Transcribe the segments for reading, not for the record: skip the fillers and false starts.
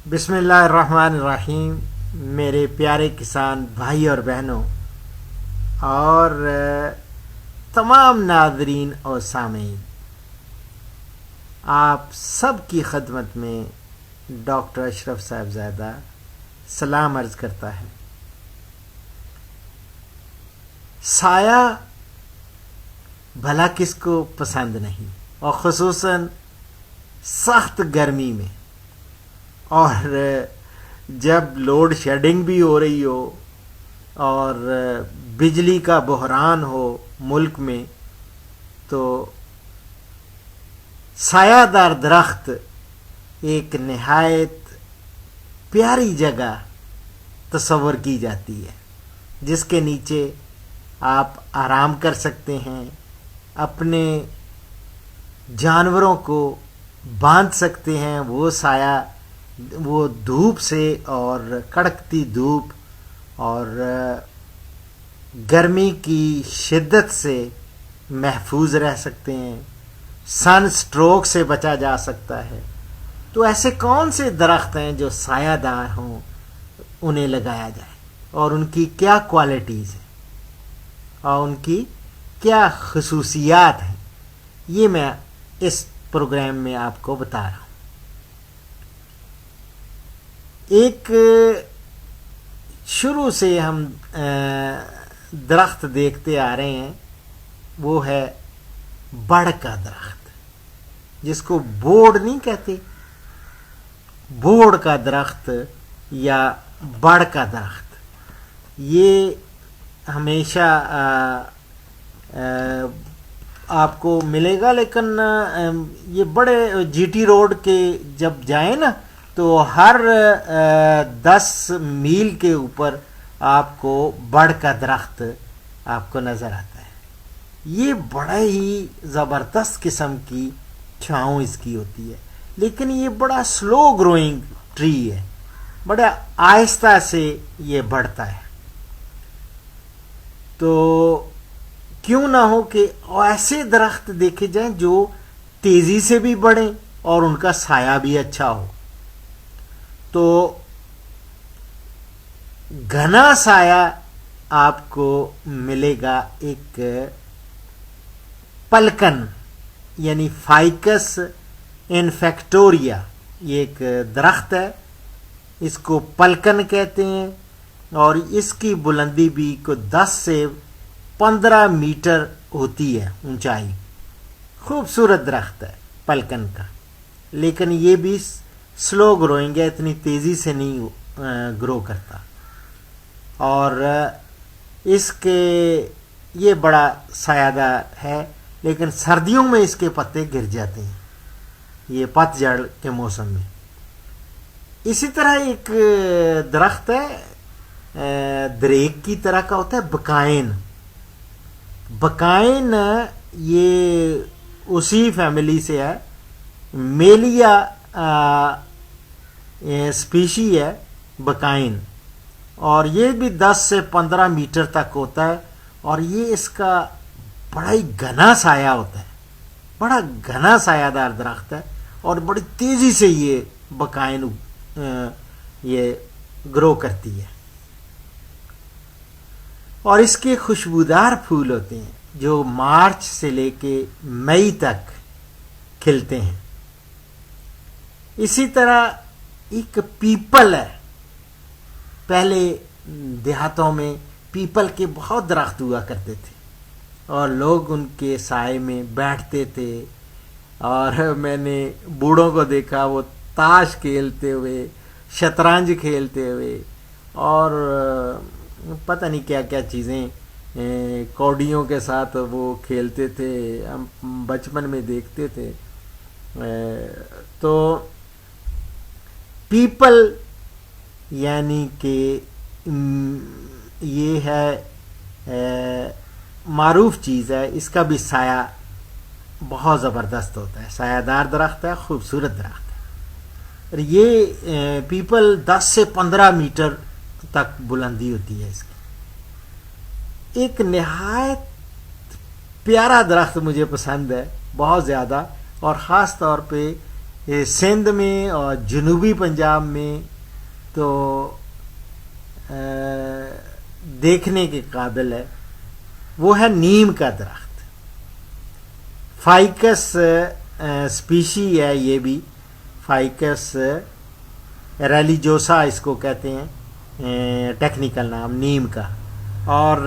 بسم اللہ الرحمن الرحیم. میرے پیارے کسان بھائی اور بہنوں اور تمام ناظرین اور سامعین، آپ سب کی خدمت میں ڈاکٹر اشرف صاحبزادہ سلام عرض کرتا ہے. سایہ بھلا کس کو پسند نہیں، اور خصوصاً سخت گرمی میں، اور جب لوڈ شیڈنگ بھی ہو رہی ہو اور بجلی کا بحران ہو ملک میں، تو سایہ دار درخت ایک نہایت پیاری جگہ تصور کی جاتی ہے، جس کے نیچے آپ آرام کر سکتے ہیں، اپنے جانوروں کو باندھ سکتے ہیں. وہ سایہ وہ دھوپ سے اور کڑکتی دھوپ اور گرمی کی شدت سے محفوظ رہ سکتے ہیں، سن سٹروک سے بچا جا سکتا ہے. تو ایسے کون سے درخت ہیں جو سایہ دار ہوں، انہیں لگایا جائے، اور ان کی کیا کوالٹیز ہیں اور ان کی کیا خصوصیات ہیں، یہ میں اس پروگرام میں آپ کو بتا رہا ہوں. ایک شروع سے ہم درخت دیکھتے آ رہے ہیں، وہ ہے بڑ کا درخت، جس کو بوڑ نہیں کہتے، بوڑ کا درخت یا بڑ کا درخت. یہ ہمیشہ آپ کو ملے گا، لیکن یہ بڑے جی ٹی روڈ کے جب جائیں نا، تو ہر 10 میل کے اوپر آپ کو بڑ کا درخت آپ کو نظر آتا ہے. یہ بڑا ہی زبردست قسم کی چھاؤں اس کی ہوتی ہے، لیکن یہ بڑا سلو گروئنگ ٹری ہے، بڑا آہستہ سے یہ بڑھتا ہے. تو کیوں نہ ہو کہ ایسے درخت دیکھے جائیں جو تیزی سے بھی بڑھیں اور ان کا سایہ بھی اچھا ہو. تو گھنا سایہ آپ کو ملے گا ایک پلکن، یعنی فائکس انفیکٹوریا. یہ ایک درخت ہے، اس کو پلکن کہتے ہیں، اور اس کی بلندی بھی کو 10 سے 15 میٹر ہوتی ہے اونچائی. خوبصورت درخت ہے پلکن کا، لیکن یہ بھی سلو گروئنگ ہے، اتنی تیزی سے نہیں گرو کرتا. اور اس کے یہ بڑا سایہ دار ہے، لیکن سردیوں میں اس کے پتے گر جاتے ہیں، یہ پت جھڑ کے موسم میں. اسی طرح ایک درخت ہے دریک کی طرح کا ہوتا ہے، بکائن. بکائن یہ اسی فیملی سے ہے، میلیا اسپیشی ہے بکائن، اور یہ بھی 10 سے 15 میٹر تک ہوتا ہے. اور یہ اس کا بڑا ہی گھنا سایہ ہوتا ہے، بڑا گھنا سایہ دار درخت ہے، اور بڑی تیزی سے یہ بکائن یہ گرو کرتی ہے. اور اس کے خوشبودار پھول ہوتے ہیں جو مارچ سے لے کے مئی تک کھلتے ہیں. اسی طرح ایک پیپل ہے. پہلے دیہاتوں میں پیپل کے بہت درخت ہوا کرتے تھے، اور لوگ ان کے سائے میں بیٹھتے تھے. اور میں نے بوڑھوں کو دیکھا، وہ تاش کھیلتے ہوئے، شطرنج کھیلتے ہوئے، اور پتہ نہیں کیا کیا چیزیں کوڈیوں کے ساتھ وہ کھیلتے تھے. ہم بچپن میں دیکھتے تھے. تو پیپل یعنی کہ یہ ہے معروف چیز ہے، اس کا بھی سایہ بہت زبردست ہوتا ہے. سایہ دار درخت ہے، خوبصورت درخت ہے. اور یہ پیپل 10 سے 15 میٹر تک بلندی ہوتی ہے اس کی. ایک نہایت پیارا درخت مجھے پسند ہے بہت زیادہ، اور خاص طور پہ سندھ میں اور جنوبی پنجاب میں تو دیکھنے کے قابل ہے، وہ ہے نیم کا درخت. فائکس اسپیشی ہے یہ بھی، فائکس ریلیجوسا اس کو کہتے ہیں ٹیکنیکل نام نیم کا. اور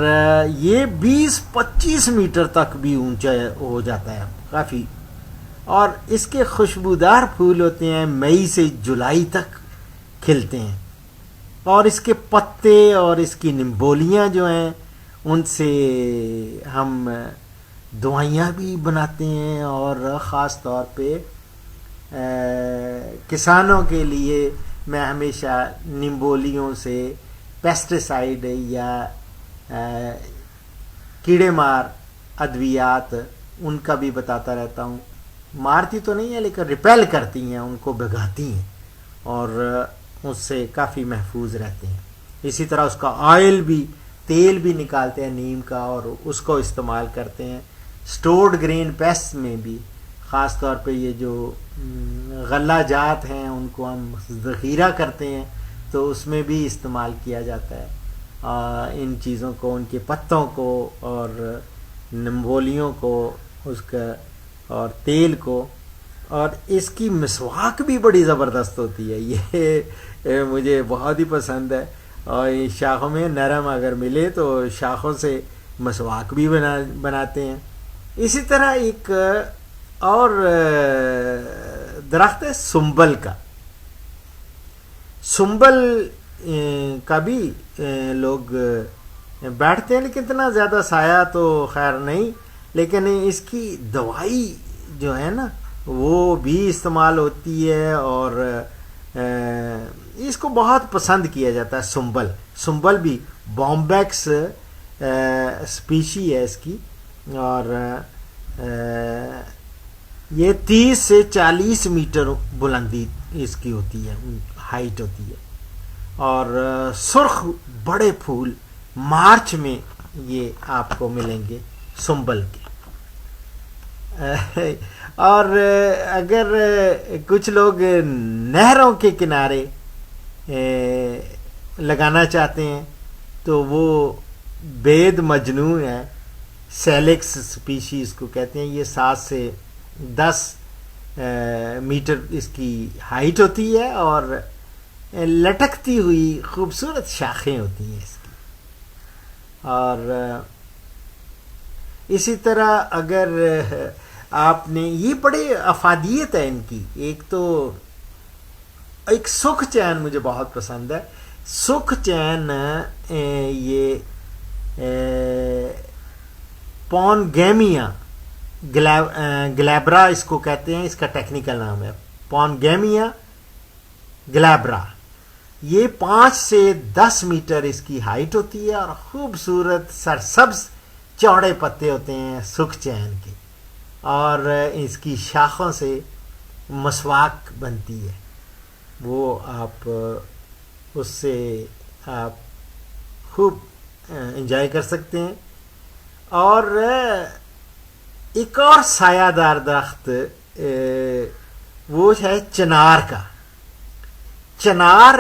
یہ 20-25 میٹر تک بھی اونچا ہو جاتا ہے کافی. اور اس کے خوشبودار پھول ہوتے ہیں، مئی سے جولائی تک کھلتے ہیں. اور اس کے پتے اور اس کی نمبولیاں جو ہیں ان سے ہم دوائیاں بھی بناتے ہیں. اور خاص طور پہ کسانوں کے لیے میں ہمیشہ نمبولیوں سے پیسٹیسائیڈ یا کیڑے مار ادویات ان کا بھی بتاتا رہتا ہوں. مارتی تو نہیں ہے لیکن ریپیل کرتی ہیں، ان کو بھگاتی ہیں اور اس سے کافی محفوظ رہتے ہیں. اسی طرح اس کا آئل بھی، تیل بھی نکالتے ہیں نیم کا اور اس کو استعمال کرتے ہیں. سٹورڈ گرین پیسٹ میں بھی، خاص طور پہ یہ جو غلہ جات ہیں ان کو ہم ذخیرہ کرتے ہیں تو اس میں بھی استعمال کیا جاتا ہے. ان چیزوں کو، ان کے پتوں کو اور نمبولیوں کو، اس کا اور تیل کو. اور اس کی مسواک بھی بڑی زبردست ہوتی ہے، یہ مجھے بہت ہی پسند ہے. اور شاخوں میں نرم اگر ملے تو شاخوں سے مسواک بھی بناتے ہیں. اسی طرح ایک اور درخت ہے سنبل کا. سنبل کا بھی لوگ بیٹھتے ہیں لیکن اتنا زیادہ سایہ تو خیر نہیں، لیکن اس کی دوائی جو ہے نا وہ بھی استعمال ہوتی ہے اور اس کو بہت پسند کیا جاتا ہے. سنبل بھی بومبیکس اسپیشی ہے اس کی. اور یہ 30 سے 40 میٹر بلندی اس کی ہوتی ہے، ہائٹ ہوتی ہے. اور سرخ بڑے پھول مارچ میں یہ آپ کو ملیں گے سنبل کے. اور اگر کچھ لوگ نہروں کے کنارے لگانا چاہتے ہیں تو وہ بید مجنو ہے، سیلکس اسپیشیز کو کہتے ہیں. یہ 7 سے 10 میٹر اس کی ہائٹ ہوتی ہے اور لٹکتی ہوئی خوبصورت شاخیں ہوتی ہیں اس کی. اور اسی طرح اگر آپ نے، یہ بڑے افادیت ہے ان کی. ایک تو ایک سکھ چین مجھے بہت پسند ہے. سکھ چین یہ پونگیمیا گلیبرا اس کو کہتے ہیں، اس کا ٹیکنیکل نام ہے پونگیمیا گلیبرا. یہ 5 سے 10 میٹر اس کی ہائٹ ہوتی ہے اور خوبصورت سرسبز چوڑے پتے ہوتے ہیں سکھ چین کے. اور اس کی شاخوں سے مسواک بنتی ہے، وہ آپ اس سے آپ خوب انجوائے کر سکتے ہیں. اور ایک اور سایہ دار درخت وہ ہے چنار کا. چنار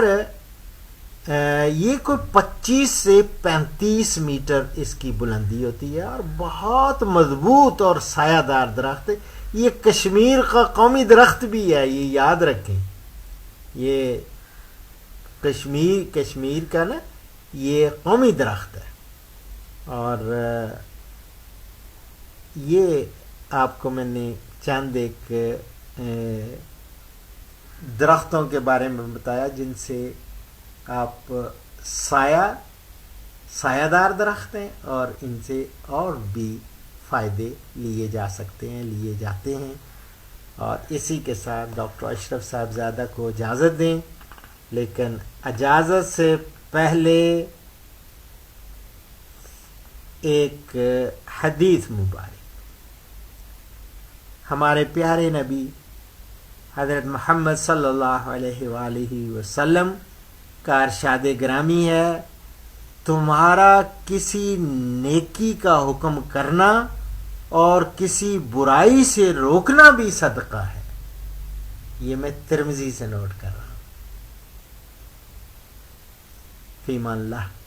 یہ کوئی 25 سے 35 میٹر اس کی بلندی ہوتی ہے اور بہت مضبوط اور سایہ دار درخت. یہ کشمیر کا قومی درخت بھی ہے، یہ یاد رکھیں. یہ کشمیر کا نا یہ قومی درخت ہے. اور یہ آپ کو میں نے چند ایک درختوں کے بارے میں بتایا جن سے آپ سایہ دار درخت ہیں اور ان سے اور بھی فائدے لیے جا سکتے ہیں، لیے جاتے ہیں. اور اسی کے ساتھ ڈاکٹر اشرف صاحبزادہ کو اجازت دیں، لیکن اجازت سے پہلے ایک حدیث مبارک ہمارے پیارے نبی حضرت محمد صلی اللہ علیہ وآلہ وسلم کا ارشاد گرامی ہے، تمہارا کسی نیکی کا حکم کرنا اور کسی برائی سے روکنا بھی صدقہ ہے. یہ میں ترمذی سے نوٹ کر رہا ہوں. فی امان اللہ.